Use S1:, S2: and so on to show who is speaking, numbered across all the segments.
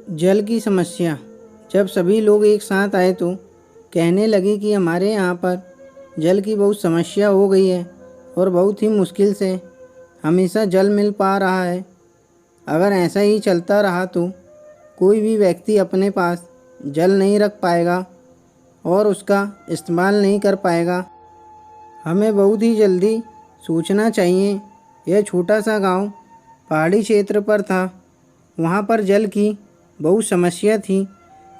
S1: जल की समस्या। जब सभी लोग एक साथ आए तो कहने लगे कि हमारे यहाँ पर जल की बहुत समस्या हो गई है और बहुत ही मुश्किल से हमेशा जल मिल पा रहा है। अगर ऐसा ही चलता रहा तो कोई भी व्यक्ति अपने पास जल नहीं रख पाएगा और उसका इस्तेमाल नहीं कर पाएगा। हमें बहुत ही जल्दी सोचना चाहिए। यह छोटा सा गांव पहाड़ी क्षेत्र पर था। वहाँ पर जल की बहुत समस्या थी।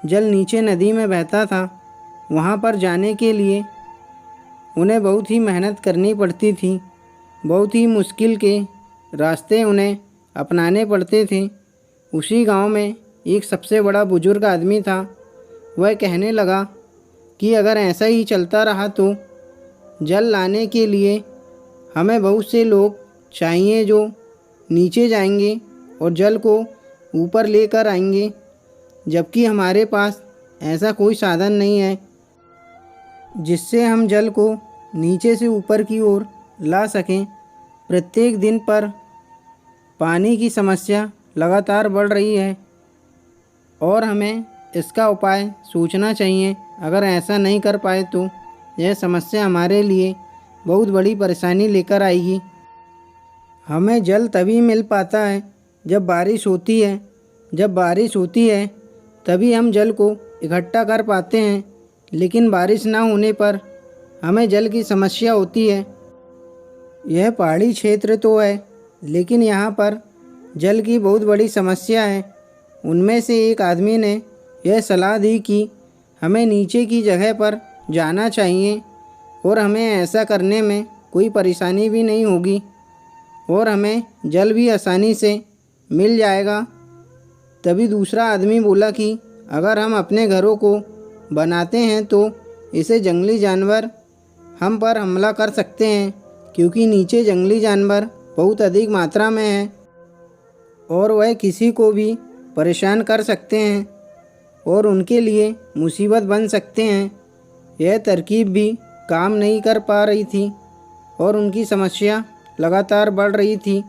S1: जल नीचे नदी में बहता था। वहाँ पर जाने के लिए उन्हें बहुत ही मेहनत करनी पड़ती थी। बहुत ही मुश्किल के रास्ते उन्हें अपनाने पड़ते थे। उसी गांव में एक सबसे बड़ा बुजुर्ग आदमी था। वह कहने लगा कि अगर ऐसा ही चलता रहा तो जल लाने के लिए हमें बहुत से लोग चाहिए जो नीचे जाएंगे और जल को ऊपर लेकर आएंगे, जबकि हमारे पास ऐसा कोई साधन नहीं है जिससे हम जल को नीचे से ऊपर की ओर ला सकें। प्रत्येक दिन पर पानी की समस्या लगातार बढ़ रही है और हमें इसका उपाय सोचना चाहिए। अगर ऐसा नहीं कर पाए तो यह समस्या हमारे लिए बहुत बड़ी परेशानी लेकर आएगी। हमें जल तभी मिल पाता है जब बारिश होती है। जब बारिश होती है तभी हम जल को इकट्ठा कर पाते हैं, लेकिन बारिश ना होने पर हमें जल की समस्या होती है। यह पहाड़ी क्षेत्र तो है, लेकिन यहाँ पर जल की बहुत बड़ी समस्या है। उनमें से एक आदमी ने यह सलाह दी कि हमें नीचे की जगह पर जाना चाहिए और हमें ऐसा करने में कोई परेशानी भी नहीं होगी और हमें जल भी आसानी से मिल जाएगा। तभी दूसरा आदमी बोला कि अगर हम अपने घरों को बनाते हैं तो इसे जंगली जानवर हम पर हमला कर सकते हैं, क्योंकि नीचे जंगली जानवर बहुत अधिक मात्रा में हैं और वह किसी को भी परेशान कर सकते हैं और उनके लिए मुसीबत बन सकते हैं। यह तरकीब भी काम नहीं कर पा रही थी और उनकी समस्या लगातार बढ़ रही थी।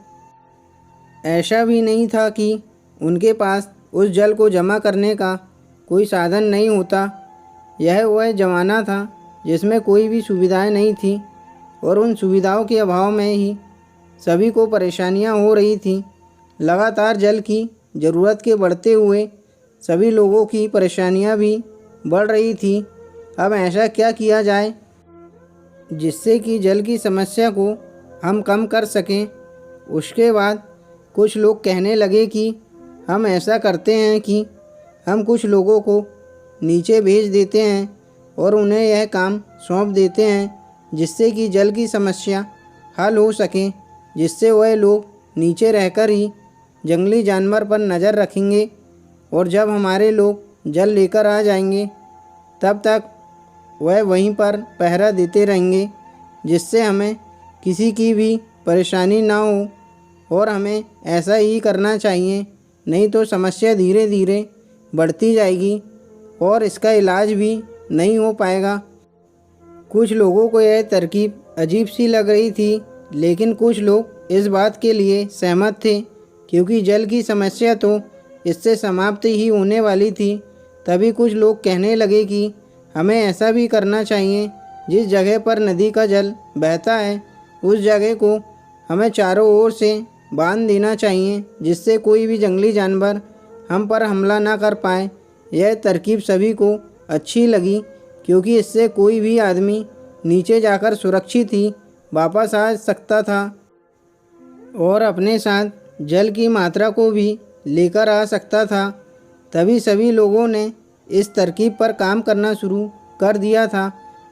S1: ऐसा भी नहीं था कि उनके पास उस जल को जमा करने का कोई साधन नहीं होता। यह वह ज़माना था जिसमें कोई भी सुविधाएं नहीं थी और उन सुविधाओं के अभाव में ही सभी को परेशानियां हो रही थी। लगातार जल की ज़रूरत के बढ़ते हुए सभी लोगों की परेशानियां भी बढ़ रही थी। अब ऐसा क्या किया जाए जिससे कि जल की समस्या को हम कम कर सकें। उसके बाद कुछ लोग कहने लगे कि हम ऐसा करते हैं कि हम कुछ लोगों को नीचे भेज देते हैं और उन्हें यह काम सौंप देते हैं, जिससे कि जल की समस्या हल हो सके, जिससे वह लोग नीचे रहकर ही जंगली जानवर पर नज़र रखेंगे और जब हमारे लोग जल लेकर आ जाएंगे तब तक वह वहीं पर पहरा देते रहेंगे, जिससे हमें किसी की भी परेशानी ना हो। और हमें ऐसा ही करना चाहिए, नहीं तो समस्या धीरे धीरे बढ़ती जाएगी और इसका इलाज भी नहीं हो पाएगा। कुछ लोगों को यह तरकीब अजीब सी लग रही थी, लेकिन कुछ लोग इस बात के लिए सहमत थे, क्योंकि जल की समस्या तो इससे समाप्त ही होने वाली थी। तभी कुछ लोग कहने लगे कि हमें ऐसा भी करना चाहिए, जिस जगह पर नदी का जल बहता है उस जगह को हमें चारों ओर से बांध देना चाहिए, जिससे कोई भी जंगली जानवर हम पर हमला ना कर पाए। यह तरकीब सभी को अच्छी लगी, क्योंकि इससे कोई भी आदमी नीचे जाकर सुरक्षित ही वापस आ सकता था और अपने साथ जल की मात्रा को भी लेकर आ सकता था। तभी सभी लोगों ने इस तरकीब पर काम करना शुरू कर दिया था।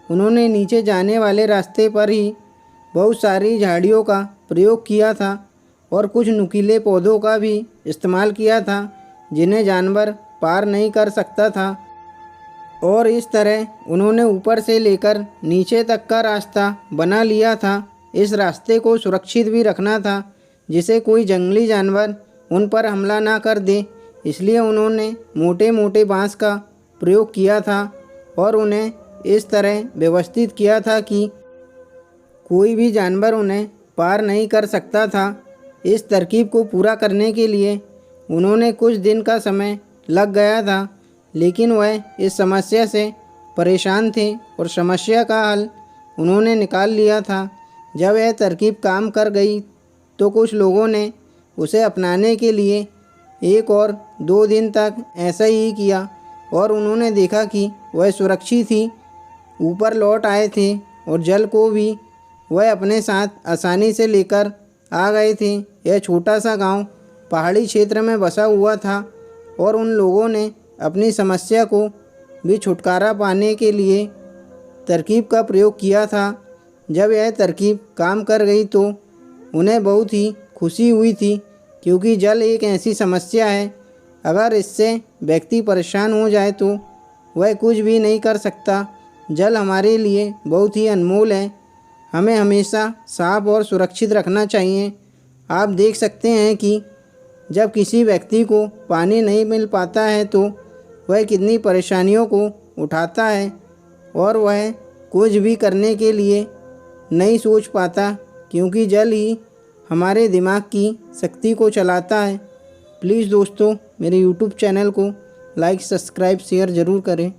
S1: उन्होंने नीचे जाने वाले रास्ते पर ही बहुत सारी झाड़ियों का प्रयोग किया था और कुछ नुकीले पौधों का भी इस्तेमाल किया था, जिन्हें जानवर पार नहीं कर सकता था। और इस तरह उन्होंने ऊपर से लेकर नीचे तक का रास्ता बना लिया था। इस रास्ते को सुरक्षित भी रखना था, जिसे कोई जंगली जानवर उन पर हमला ना कर दे। इसलिए उन्होंने मोटे मोटे बांस का प्रयोग किया था और उन्हें इस तरह व्यवस्थित किया था कि कोई भी जानवर उन्हें पार नहीं कर सकता था। इस तरकीब को पूरा करने के लिए उन्होंने कुछ दिन का समय लग गया था, लेकिन वह इस समस्या से परेशान थे और समस्या का हल उन्होंने निकाल लिया था। जब यह तरकीब काम कर गई तो कुछ लोगों ने उसे अपनाने के लिए 1 और 2 दिन तक ऐसा ही किया और उन्होंने देखा कि वह सुरक्षित थी, ऊपर लौट आए थे और जल को भी वह अपने साथ आसानी से लेकर आ गए थे। यह छोटा सा गांव पहाड़ी क्षेत्र में बसा हुआ था और उन लोगों ने अपनी समस्या को भी छुटकारा पाने के लिए तरकीब का प्रयोग किया था। जब यह तरकीब काम कर गई तो उन्हें बहुत ही खुशी हुई थी, क्योंकि जल एक ऐसी समस्या है, अगर इससे व्यक्ति परेशान हो जाए तो वह कुछ भी नहीं कर सकता। जल हमारे लिए बहुत ही अनमोल है, हमें हमेशा साफ और सुरक्षित रखना चाहिए। आप देख सकते हैं कि जब किसी व्यक्ति को पानी नहीं मिल पाता है तो वह कितनी परेशानियों को उठाता है और वह कुछ भी करने के लिए नहीं सोच पाता, क्योंकि जल ही हमारे दिमाग की शक्ति को चलाता है। प्लीज़ दोस्तों, मेरे YouTube चैनल को लाइक, सब्सक्राइब, शेयर ज़रूर करें।